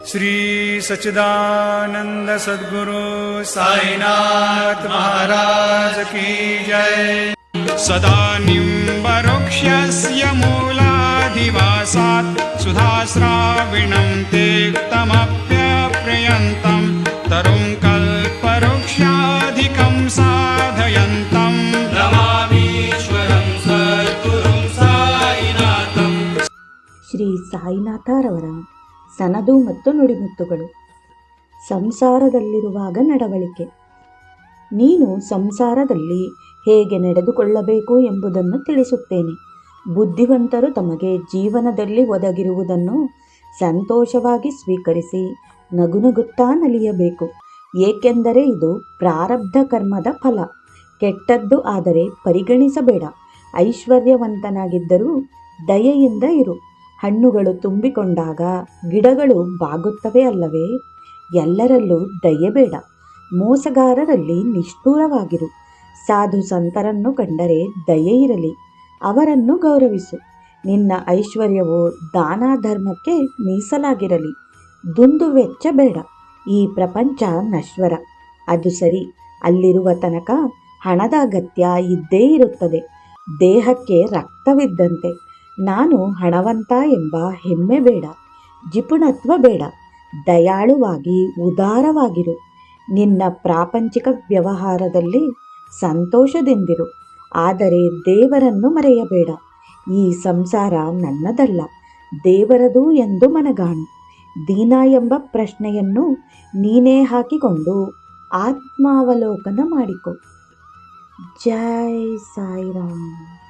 श्री सच्चिदानंद सद्गुरु साईनाथ महाराज की जय। सदा निम्बवृक्षस्य मूलाधिवासात् सुधाश्राविणं तेक्तमप्यप्रियन्तं तरुं कल्पवृक्षाधिकं साधयन्तं नमामीश्वरं सद्गुरुं साईनाथं। ಶ್ರೀ ಸಾಯಿನಾಥರವರ ಸನದು ಮತ್ತು ನುಡಿಮುತ್ತುಗಳು. ಸಂಸಾರದಲ್ಲಿರುವಾಗ ನಡವಳಿಕೆ. ನೀನು ಸಂಸಾರದಲ್ಲಿ ಹೇಗೆ ನಡೆದುಕೊಳ್ಳಬೇಕು ಎಂಬುದನ್ನು ತಿಳಿಸುತ್ತೇನೆ. ಬುದ್ಧಿವಂತರು ತಮಗೆ ಜೀವನದಲ್ಲಿ ಒದಗಿರುವುದನ್ನು ಸಂತೋಷವಾಗಿ ಸ್ವೀಕರಿಸಿ ನಗುನಗುತ್ತಾ ನಲಿಯಬೇಕು. ಏಕೆಂದರೆ ಇದು ಪ್ರಾರಬ್ಧ ಕರ್ಮದ ಫಲ. ಕೆಟ್ಟದ್ದು ಆದರೆ ಪರಿಗಣಿಸಬೇಡ. ಐಶ್ವರ್ಯವಂತನಾಗಿದ್ದರೂ ದಯೆಯಿಂದ ಇರು. ಹಣ್ಣುಗಳು ತುಂಬಿಕೊಂಡಾಗ ಗಿಡಗಳು ಬಾಗುತ್ತವೆ ಅಲ್ಲವೇ? ಎಲ್ಲರಲ್ಲೂ ದಯೆಬೇಡ. ಮೋಸಗಾರರಲ್ಲಿ ನಿಷ್ಠೂರವಾಗಿರು. ಸಾಧು ಸಂತರನ್ನು ಕಂಡರೆ ದಯೆ ಇರಲಿ, ಅವರನ್ನು ಗೌರವಿಸು. ನಿನ್ನ ಐಶ್ವರ್ಯವು ದಾನ ಧರ್ಮಕ್ಕೆ ಮೀಸಲಾಗಿರಲಿ. ದುಂದುವೆಚ್ಚ ಬೇಡ. ಈ ಪ್ರಪಂಚ ನಶ್ವರ, ಅದು ಸರಿ. ಅಲ್ಲಿರುವ ತನಕ ಹಣದ ಅಗತ್ಯ ಇದ್ದೇ ಇರುತ್ತದೆ. ದೇಹಕ್ಕೆ ರಕ್ತವಿದ್ದಂತೆ. ನಾನು ಹಣವಂತ ಎಂಬ ಹೆಮ್ಮೆ ಬೇಡ. ಜಿಪುಣತ್ವ ಬೇಡ. ದಯಾಳುವಾಗಿ ಉದಾರವಾಗಿರು. ನಿನ್ನ ಪ್ರಾಪಂಚಿಕ ವ್ಯವಹಾರದಲ್ಲಿ ಸಂತೋಷದಿಂದಿರು. ಆದರೆ ದೇವರನ್ನು ಮರೆಯಬೇಡ. ಈ ಸಂಸಾರ ನನ್ನದಲ್ಲ, ದೇವರದು ಎಂದು ಮನಗಾಣು. ದೀನ ಎಂಬ ಪ್ರಶ್ನೆಯನ್ನು ನೀನೇ ಹಾಕಿಕೊಂಡು ಆತ್ಮಾವಲೋಕನ ಮಾಡಿಕೊ. ಜೈ ಸಾಯಿರಾಮ್.